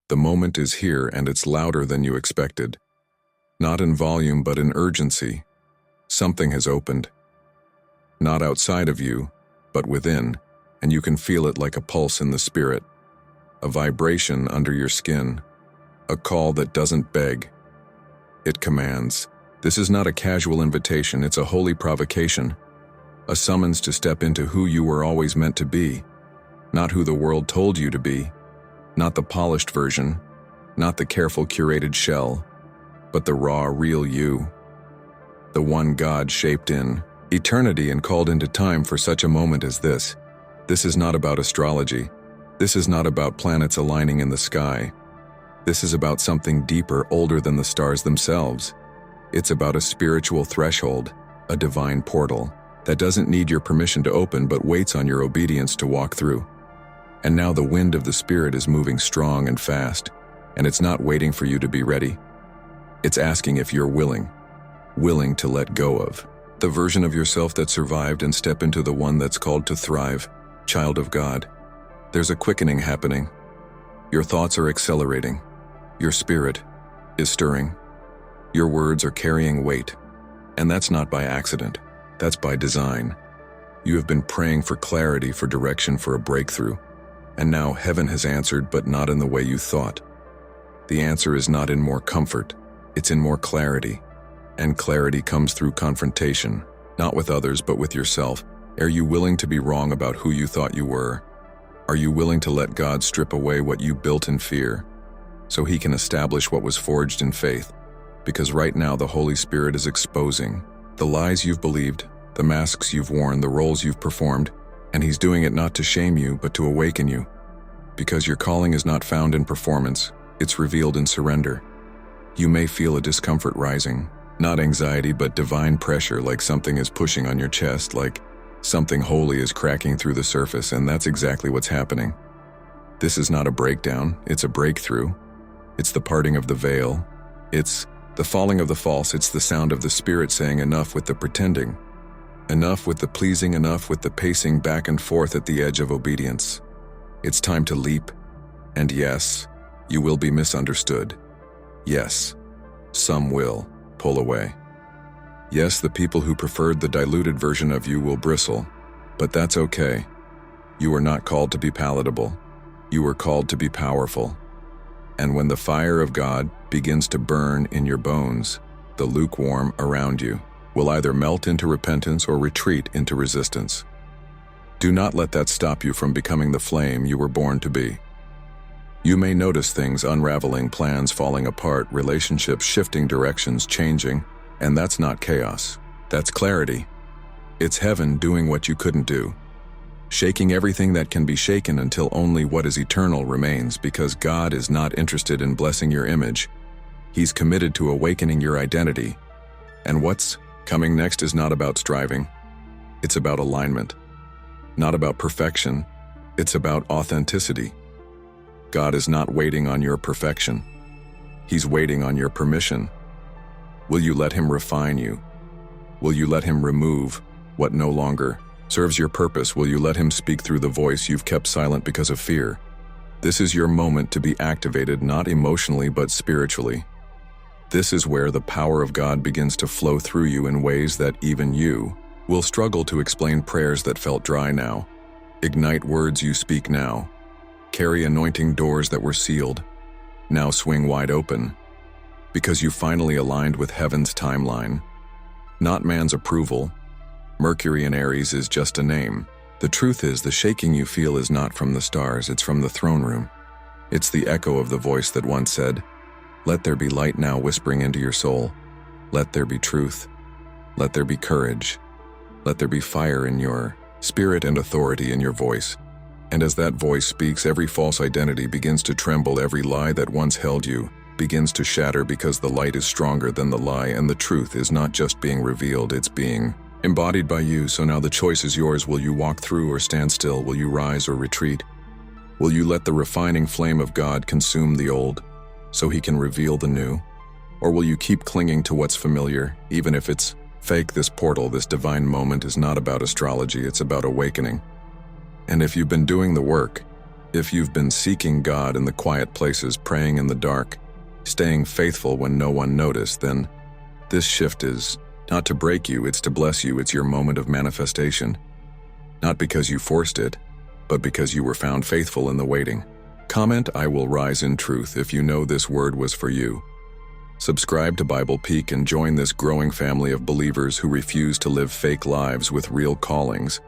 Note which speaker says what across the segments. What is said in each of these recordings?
Speaker 1: The moment is here and it's louder than you expected. Not in volume but in urgency. Something has opened. Not outside of you, but within, and you can feel it like a pulse in the spirit. A vibration under your skin. A call that doesn't beg. It commands. This is not a casual invitation, it's a holy provocation. A summons to step into who you were always meant to be. Not who the world told you to be. Not the polished version. Not the careful curated shell. But the raw, real you. The one God shaped in eternity and called into time for such a moment as this. This is not about astrology. This is not about planets aligning in the sky. This is about something deeper, older than the stars themselves. It's about a spiritual threshold, a divine portal, that doesn't need your permission to open but waits on your obedience to walk through. And now the wind of the Spirit is moving strong and fast, and it's not waiting for you to be ready. It's asking if you're willing to let go of the version of yourself that survived and step into the one that's called to thrive, child of God. There's a quickening happening. Your thoughts are accelerating. Your spirit is stirring. Your words are carrying weight. And that's not by accident. That's by design. You have been praying for clarity, for direction, for a breakthrough. And now heaven has answered, but not in the way you thought. The answer is not in more comfort. It's in more clarity. And clarity comes through confrontation, not with others, but with yourself. Are you willing to be wrong about who you thought you were? Are you willing to let God strip away what you built in fear, so He can establish what was forged in faith? Because right now the Holy Spirit is exposing the lies you've believed, the masks you've worn, the roles you've performed, and He's doing it not to shame you, but to awaken you. Because your calling is not found in performance, it's revealed in surrender. You may feel a discomfort rising, not anxiety, but divine pressure, like something is pushing on your chest, like something holy is cracking through the surface, and that's exactly what's happening. This is not a breakdown, it's a breakthrough. It's the parting of the veil. It's the falling of the false. It's the sound of the Spirit saying enough with the pretending. Enough with the pleasing, enough with the pacing back and forth at the edge of obedience. It's time to leap. And yes, you will be misunderstood. Yes, some will pull away. Yes, the people who preferred the diluted version of you will bristle, but that's okay. You are not called to be palatable. You are called to be powerful. And when the fire of God begins to burn in your bones, the lukewarm around you will either melt into repentance or retreat into resistance. Do not let that stop you from becoming the flame you were born to be. You may notice things unraveling, plans falling apart, relationships shifting directions, changing, and that's not chaos. That's clarity. It's heaven doing what you couldn't do. Shaking everything that can be shaken until only what is eternal remains, because God is not interested in blessing your image. He's committed to awakening your identity. And what's coming next is not about striving. It's about alignment. Not about perfection. It's about authenticity. God is not waiting on your perfection. He's waiting on your permission. Will you let Him refine you? Will you let Him remove what no longer serves your purpose? Will you let Him speak through the voice you've kept silent because of fear? This is your moment to be activated, not emotionally but spiritually. This is where the power of God begins to flow through you in ways that even you will struggle to explain. Prayers that felt dry now. Ignite words you speak now. Carry anointing doors that were sealed. Now swing wide open. Because you finally aligned with heaven's timeline. Not man's approval. Mercury in Aries is just a name. The truth is, the shaking you feel is not from the stars, it's from the throne room. It's the echo of the voice that once said, "Let there be light," now whispering into your soul. Let there be truth. Let there be courage. Let there be fire in your spirit and authority in your voice. And as that voice speaks, every false identity begins to tremble. Every lie that once held you begins to shatter, because the light is stronger than the lie, and the truth is not just being revealed, it's being embodied by you. So now the choice is yours. Will you walk through or stand still? Will you rise or retreat? Will you let the refining flame of God consume the old so He can reveal the new? Or will you keep clinging to what's familiar, even if it's fake? This portal, this divine moment is not about astrology, it's about awakening. And if you've been doing the work, If you've been seeking God in the quiet places, praying in the dark, staying faithful when no one noticed, then this shift is not to break you, it's to bless you. It's your moment of manifestation. Not because you forced it, but because you were found faithful in the waiting. Comment, "I will rise in truth," if you know this word was for you. Subscribe to Bible Peak and join this growing family of believers who refuse to live fake lives with real callings.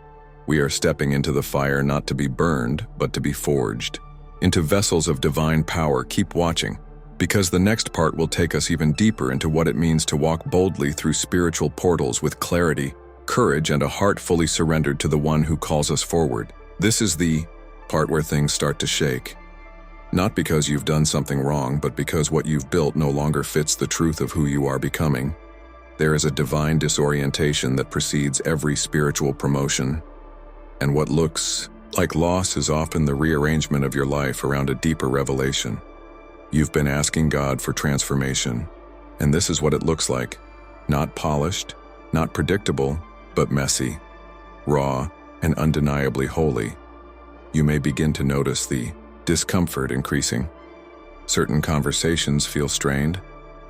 Speaker 1: We are stepping into the fire not to be burned, but to be forged. Into vessels of divine power. Keep watching, because the next part will take us even deeper into what it means to walk boldly through spiritual portals with clarity, courage, and a heart fully surrendered to the one who calls us forward. This is the part where things start to shake. Not because you've done something wrong, but because what you've built no longer fits the truth of who you are becoming. There is a divine disorientation that precedes every spiritual promotion. And what looks like loss is often the rearrangement of your life around a deeper revelation. You've been asking God for transformation, and this is what it looks like. Not polished, not predictable, but messy, raw, and undeniably holy. You may begin to notice the discomfort increasing. Certain conversations feel strained.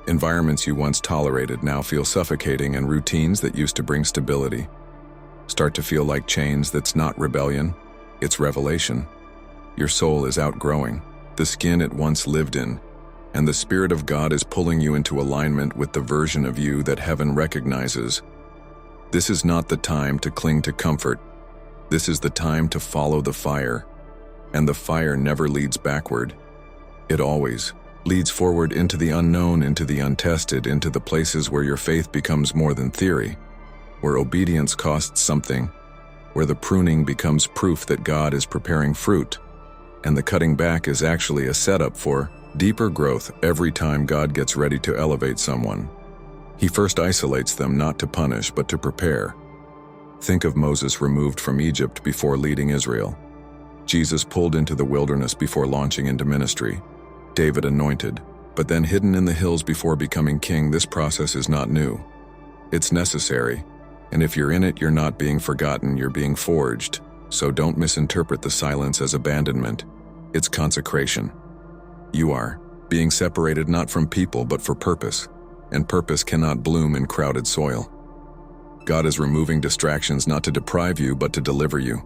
Speaker 1: Environments you once tolerated now feel suffocating, and routines that used to bring stability start to feel like chains. That's not rebellion, it's revelation. Your soul is outgrowing the skin it once lived in, and the Spirit of God is pulling you into alignment with the version of you that heaven recognizes. This is not the time to cling to comfort. This is the time to follow the fire. And the fire never leads backward. It always leads forward into the unknown, into the untested, into the places where your faith becomes more than theory, where obedience costs something, where the pruning becomes proof that God is preparing fruit, and the cutting back is actually a setup for deeper growth. Every time God gets ready to elevate someone, He first isolates them, not to punish, but to prepare. Think of Moses removed from Egypt before leading Israel. Jesus pulled into the wilderness before launching into ministry. David anointed, but then hidden in the hills before becoming king. This process is not new. It's necessary, and if you're in it, you're not being forgotten, you're being forged. So don't misinterpret the silence as abandonment. It's consecration. You are being separated not from people, but for purpose, and purpose cannot bloom in crowded soil. God is removing distractions not to deprive you, but to deliver you.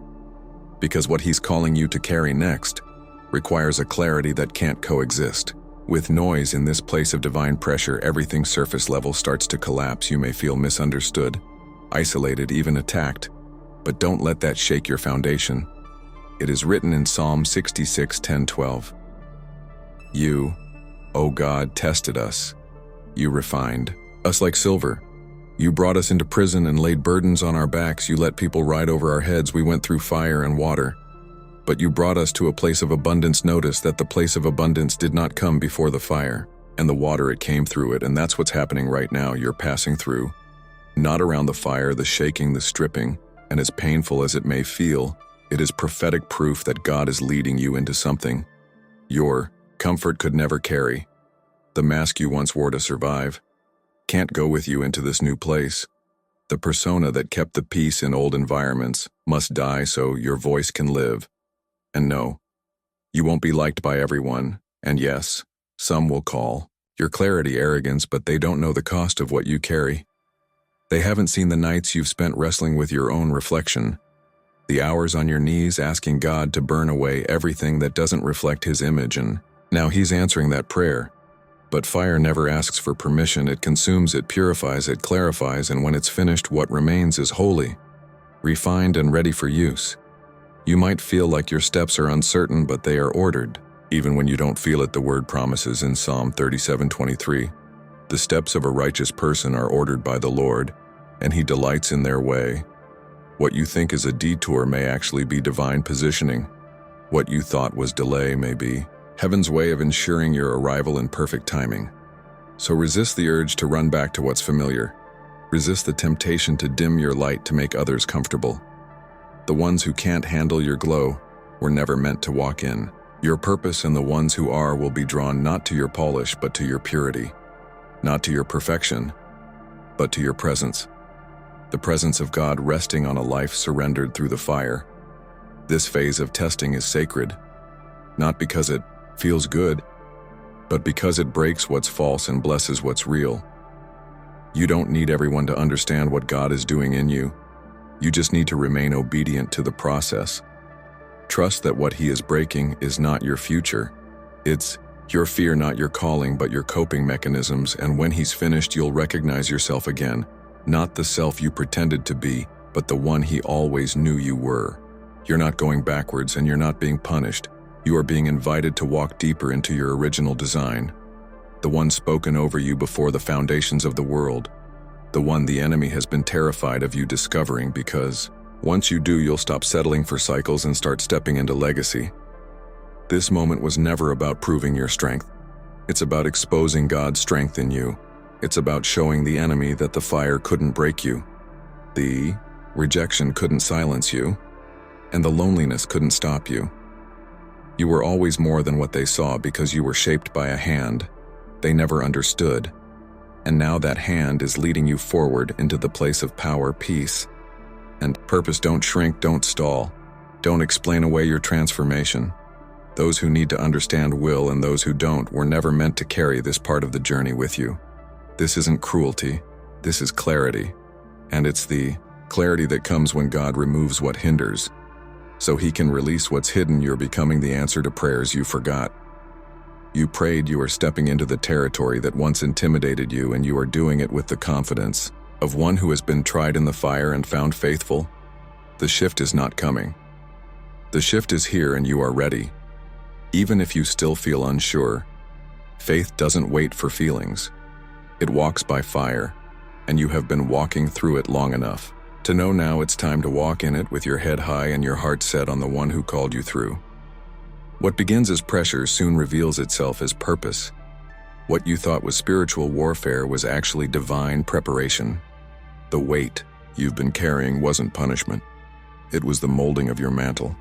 Speaker 1: Because what He's calling you to carry next requires a clarity that can't coexist with noise. In this place of divine pressure, everything surface level starts to collapse. You may feel misunderstood, isolated, even attacked, but don't let that shake your foundation. It is written in Psalm 66:10-12. You, O God, tested us. You refined us like silver. You brought us into prison and laid burdens on our backs. You let people ride over our heads. We went through fire and water. But you brought us to a place of abundance. Notice that the place of abundance did not come before the fire and the water. It came through it, and that's what's happening right now. You're passing through, not around the fire, the shaking, the stripping, and as painful as it may feel, it is prophetic proof that God is leading you into something your comfort could never carry. The mask you once wore to survive can't go with you into this new place. The persona that kept the peace in old environments must die so your voice can live. And no, you won't be liked by everyone, and yes, some will call your clarity arrogance, but they don't know the cost of what you carry. They haven't seen the nights you've spent wrestling with your own reflection, the hours on your knees asking God to burn away everything that doesn't reflect His image, and now He's answering that prayer. But fire never asks for permission. It consumes, it purifies, it clarifies, and when it's finished, what remains is holy, refined, and ready for use. You might feel like your steps are uncertain, but they are ordered. Even when you don't feel it, the Word promises in Psalm 37:23, "The steps of a righteous person are ordered by the Lord, and He delights in their way." What you think is a detour may actually be divine positioning. What you thought was delay may be heaven's way of ensuring your arrival in perfect timing. So resist the urge to run back to what's familiar. Resist the temptation to dim your light to make others comfortable. The ones who can't handle your glow were never meant to walk in your purpose, and the ones who are will be drawn not to your polish, but to your purity. Not to your perfection, but to your presence. The presence of God resting on a life surrendered through the fire. This phase of testing is sacred. not because it feels good, but because it breaks what's false and blesses what's real. You don't need everyone to understand what God is doing in you. You just need to remain obedient to the process. Trust that what He is breaking is not your future. It's your fear, not your calling, but your coping mechanisms, and when He's finished, you'll recognize yourself again, not the self you pretended to be, but the one He always knew you were. You're not going backwards, and you're not being punished. You are being invited to walk deeper into your original design, the one spoken over you before the foundations of the world, the one the enemy has been terrified of you discovering, because once you do, you'll stop settling for cycles and start stepping into legacy. This moment was never about proving your strength. It's about exposing God's strength in you. It's about showing the enemy that the fire couldn't break you, the rejection couldn't silence you, and the loneliness couldn't stop you. You were always more than what they saw because you were shaped by a hand they never understood. And now that hand is leading you forward into the place of power, peace, and purpose. Don't shrink, don't stall. Don't explain away your transformation. Those who need to understand will, and those who don't were never meant to carry this part of the journey with you. This isn't cruelty, this is clarity. And it's the clarity that comes when God removes what hinders, so He can release what's hidden. You're becoming the answer to prayers you forgot. You prayed, you are stepping into the territory that once intimidated you, and you are doing it with the confidence of one who has been tried in the fire and found faithful. The shift is not coming. The shift is here, and you are ready. Even if you still feel unsure, faith doesn't wait for feelings. It walks by fire, and you have been walking through it long enough to know now it's time to walk in it with your head high and your heart set on the one who called you through. What begins as pressure soon reveals itself as purpose. What you thought was spiritual warfare was actually divine preparation. The weight you've been carrying wasn't punishment. It was the molding of your mantle.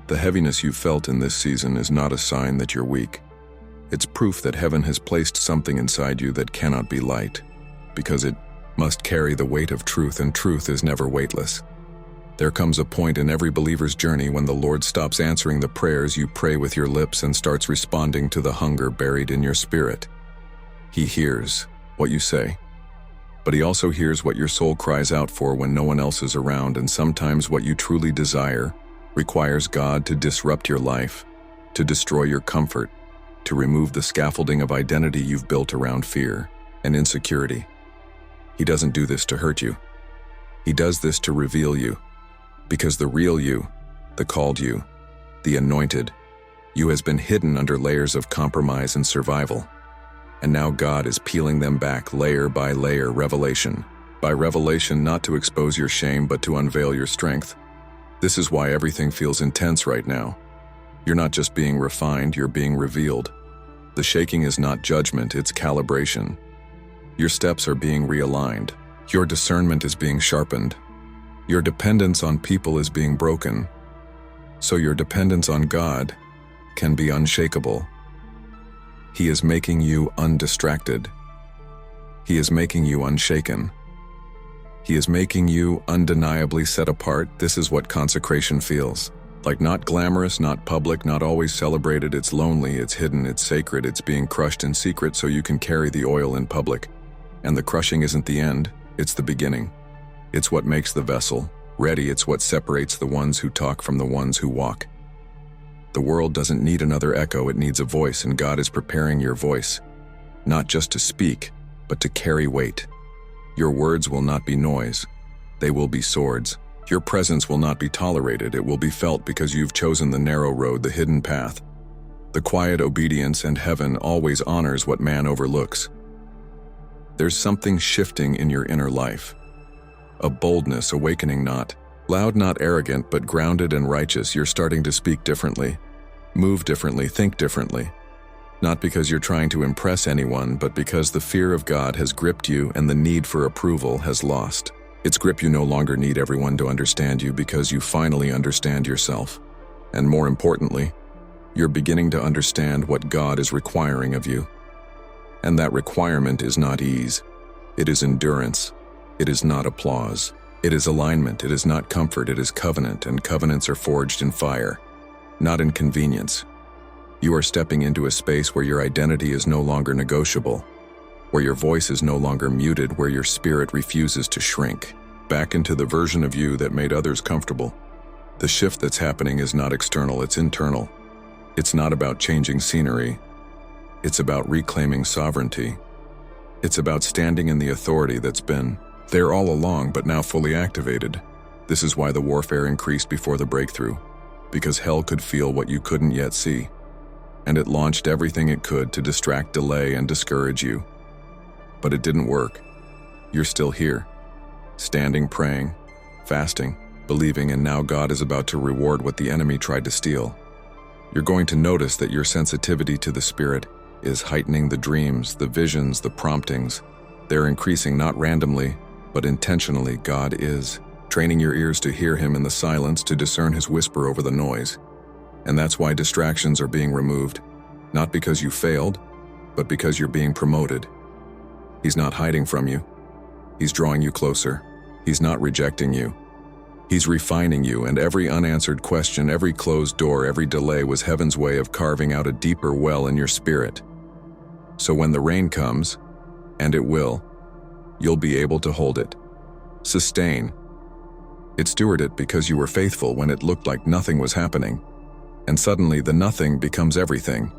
Speaker 1: The heaviness you felt in this season is not a sign that you're weak. It's proof that heaven has placed something inside you that cannot be light, because it must carry the weight of truth, and truth is never weightless. There comes a point in every believer's journey when the Lord stops answering the prayers you pray with your lips and starts responding to the hunger buried in your spirit. He hears what you say, but He also hears what your soul cries out for when no one else is around, and sometimes what you truly desire requires God to disrupt your life, to destroy your comfort, to remove the scaffolding of identity you've built around fear and insecurity. He doesn't do this to hurt you. He does this to reveal you. Because the real you, the called you, the anointed you has been hidden under layers of compromise and survival. And now God is peeling them back layer by layer, revelation by revelation, not to expose your shame but to unveil your strength. This is why everything feels intense right now. You're not just being refined, you're being revealed. The shaking is not judgment, it's calibration. Your steps are being realigned. Your discernment is being sharpened. Your dependence on people is being broken, so your dependence on God can be unshakable. He is making you undistracted. He is making you unshaken. He is making you undeniably set apart. This is what consecration feels like. Not glamorous, not public, not always celebrated. It's lonely, it's hidden, it's sacred, it's being crushed in secret so you can carry the oil in public. And the crushing isn't the end, it's the beginning. It's what makes the vessel ready. It's what separates the ones who talk from the ones who walk. The world doesn't need another echo, it needs a voice, and God is preparing your voice, not just to speak, but to carry weight. Your words will not be noise, they will be swords. Your presence will not be tolerated, it will be felt because you've chosen the narrow road, the hidden path, the quiet obedience, and heaven always honors what man overlooks. There's something shifting in your inner life. A boldness awakening, not loud, not arrogant, but grounded and righteous. You're starting to speak differently, move differently, think differently. Not because you're trying to impress anyone, but because the fear of God has gripped you and the need for approval has lost its grip. You no longer need everyone to understand you because you finally understand yourself. And more importantly, you're beginning to understand what God is requiring of you. And that requirement is not ease, it is endurance. It is not applause. It is alignment. It is not comfort. It is covenant, and covenants are forged in fire, not in convenience. You are stepping into a space where your identity is no longer negotiable, where your voice is no longer muted, where your spirit refuses to shrink back into the version of you that made others comfortable. The shift that's happening is not external, it's internal. It's not about changing scenery. It's about reclaiming sovereignty. It's about standing in the authority that's been there all along but now fully activated. This is why the warfare increased before the breakthrough, because hell could feel what you couldn't yet see, and it launched everything it could to distract, delay, and discourage you. But it didn't work. You're still here, standing, praying, fasting, believing, and now God is about to reward what the enemy tried to steal. You're going to notice that your sensitivity to the Spirit is heightening. The dreams, the visions, the promptings, they're increasing not randomly, but intentionally. God is training your ears to hear Him in the silence, to discern His whisper over the noise. And that's why distractions are being removed, not because you failed, but because you're being promoted. He's not hiding from you. He's drawing you closer. He's not rejecting you. He's refining you, and every unanswered question, every closed door, every delay was heaven's way of carving out a deeper well in your spirit. So when the rain comes, and it will, you'll be able to hold it, sustain it, steward it, because you were faithful when it looked like nothing was happening. And suddenly the nothing becomes everything,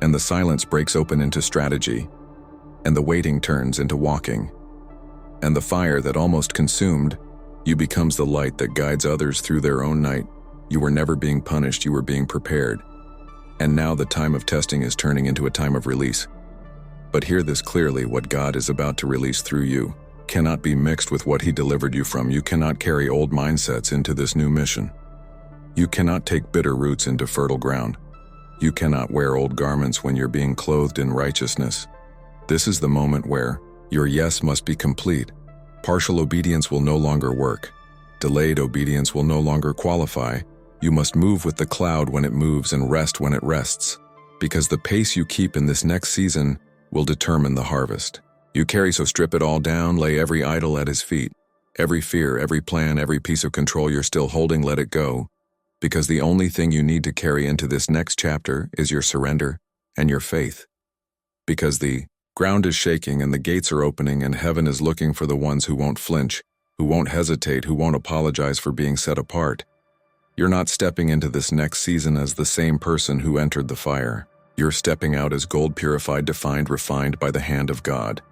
Speaker 1: and the silence breaks open into strategy, and the waiting turns into walking, and the fire that almost consumed you becomes the light that guides others through their own night. You were never being punished, you were being prepared. And now the time of testing is turning into a time of release. But hear this clearly: what God is about to release through you cannot be mixed with what He delivered you from. You cannot carry old mindsets into this new mission. You cannot take bitter roots into fertile ground. You cannot wear old garments when you're being clothed in righteousness. This is the moment where your yes must be complete. Partial obedience will no longer work. Delayed obedience will no longer qualify. You must move with the cloud when it moves and rest when it rests, because the pace you keep in this next season will determine the harvest you carry. So strip it all down, lay every idol at His feet. Every fear, every plan, every piece of control you're still holding, let it go, because the only thing you need to carry into this next chapter is your surrender and your faith. Because the ground is shaking and the gates are opening, and heaven is looking for the ones who won't flinch, who won't hesitate, who won't apologize for being set apart. You're not stepping into this next season as the same person who entered the fire. You're stepping out as gold, purified, defined, refined by the hand of God.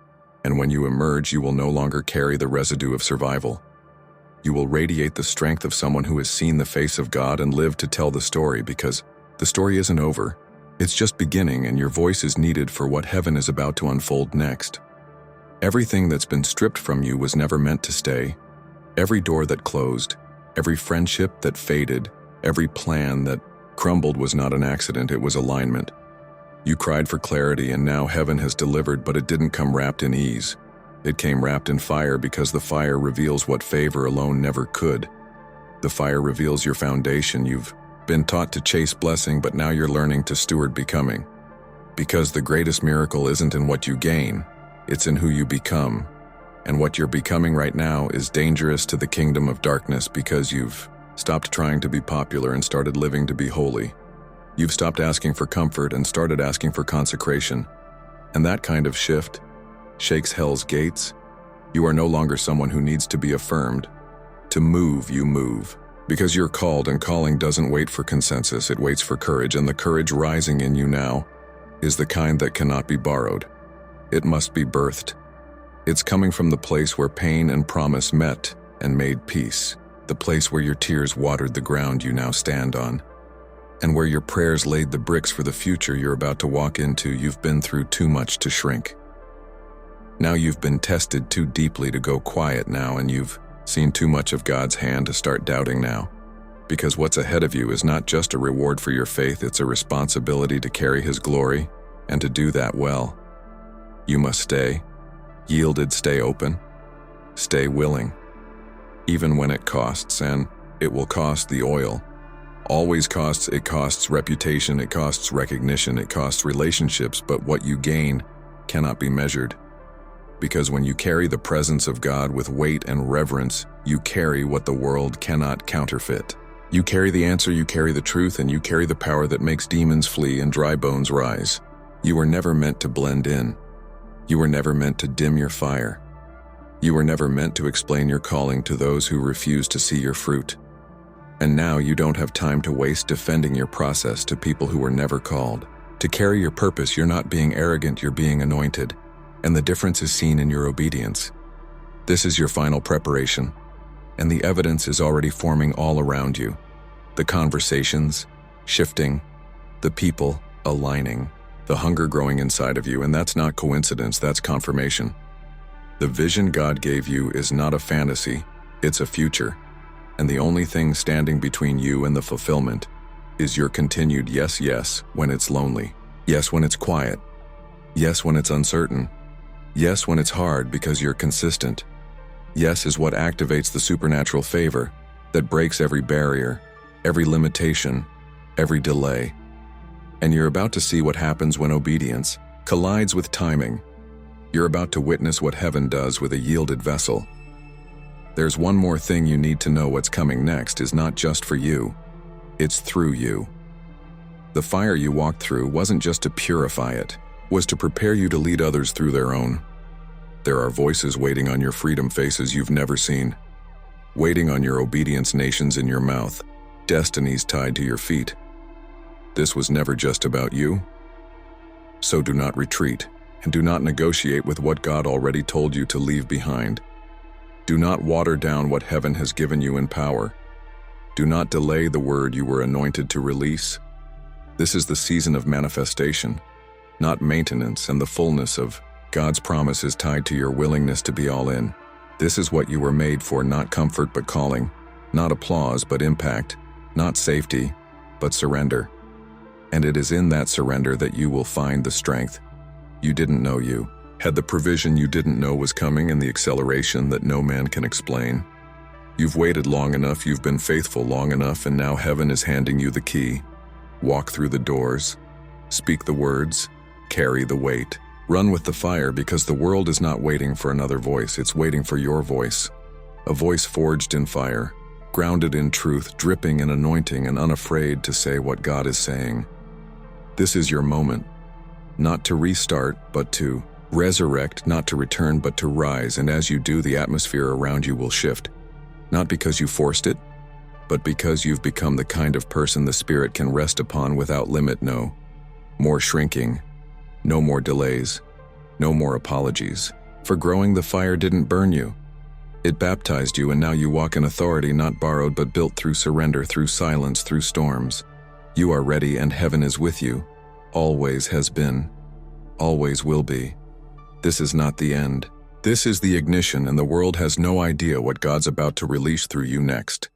Speaker 1: And when you emerge, you will no longer carry the residue of survival. You will radiate the strength of someone who has seen the face of God and lived to tell the story, because the story isn't over. It's just beginning, and your voice is needed for what heaven is about to unfold next. Everything that's been stripped from you was never meant to stay. Every door that closed, every friendship that faded, every plan that crumbled was not an accident, it was alignment. You cried for clarity, and now heaven has delivered, but it didn't come wrapped in ease. It came wrapped in fire, because the fire reveals what favor alone never could. The fire reveals your foundation. You've been taught to chase blessing, but now you're learning to steward becoming. Because the greatest miracle isn't in what you gain, it's in who you become. And what you're becoming right now is dangerous to the kingdom of darkness, because you've stopped trying to be popular and started living to be holy. You've stopped asking for comfort and started asking for consecration. And that kind of shift shakes hell's gates. You are no longer someone who needs to be affirmed. To move, you move. Because you're called, and calling doesn't wait for consensus, it waits for courage, and the courage rising in you now is the kind that cannot be borrowed. It must be birthed. It's coming from the place where pain and promise met and made peace, the place where your tears watered the ground you now stand on, and where your prayers laid the bricks for the future you're about to walk into. You've been through too much to shrink. Now you've been tested too deeply to go quiet now, and you've seen too much of God's hand to start doubting now. Because what's ahead of you is not just a reward for your faith, it's a responsibility to carry His glory, and to do that well. You must stay yielded, stay open, stay willing, even when it costs, and it will cost the oil. Always costs. It costs reputation, it costs recognition, it costs relationships, but what you gain cannot be measured. Because when you carry the presence of God with weight and reverence, you carry what the world cannot counterfeit. You carry the answer, you carry the truth, and you carry the power that makes demons flee and dry bones rise. You were never meant to blend in. You were never meant to dim your fire. You were never meant to explain your calling to those who refuse to see your fruit. And now you don't have time to waste defending your process to people who were never called. To carry your purpose, you're not being arrogant, you're being anointed. And the difference is seen in your obedience. This is your final preparation, and the evidence is already forming all around you. The conversations shifting, the people aligning, the hunger growing inside of you, and that's not coincidence, that's confirmation. The vision God gave you is not a fantasy, it's a future. And the only thing standing between you and the fulfillment is your continued yes, yes, when it's lonely. Yes, when it's quiet. Yes, when it's uncertain. Yes, when it's hard because you're consistent. Yes is what activates the supernatural favor that breaks every barrier, every limitation, every delay. And you're about to see what happens when obedience collides with timing. You're about to witness what heaven does with a yielded vessel. There's one more thing you need to know: what's coming next is not just for you, it's through you. The fire you walked through wasn't just to purify it, was to prepare you to lead others through their own. There are voices waiting on your freedom, faces you've never seen, waiting on your obedience, nations in your mouth, destinies tied to your feet. This was never just about you. So do not retreat, and do not negotiate with what God already told you to leave behind. Do not water down what heaven has given you in power. Do not delay the word you were anointed to release. This is the season of manifestation, not maintenance, and the fullness of God's promise is tied to your willingness to be all in. This is what you were made for: not comfort but calling, not applause but impact, not safety but surrender. And it is in that surrender that you will find the strength you didn't know you had, the provision you didn't know was coming, and the acceleration that no man can explain. You've waited long enough, you've been faithful long enough, and now heaven is handing you the key. Walk through the doors, speak the words, carry the weight. Run with the fire, because the world is not waiting for another voice, it's waiting for your voice. A voice forged in fire, grounded in truth, dripping in anointing, and unafraid to say what God is saying. This is your moment, not to restart, but to resurrect, not to return, but to rise. And as you do, the atmosphere around you will shift, not because you forced it, but because you've become the kind of person the Spirit can rest upon without limit. No more shrinking, no more delays, no more apologies. For growing, the fire didn't burn you. It baptized you, and now you walk in authority, not borrowed but built through surrender, through silence, through storms. You are ready, and heaven is with you. Always has been, always will be. This is not the end. This is the ignition, and the world has no idea what God's about to release through you next.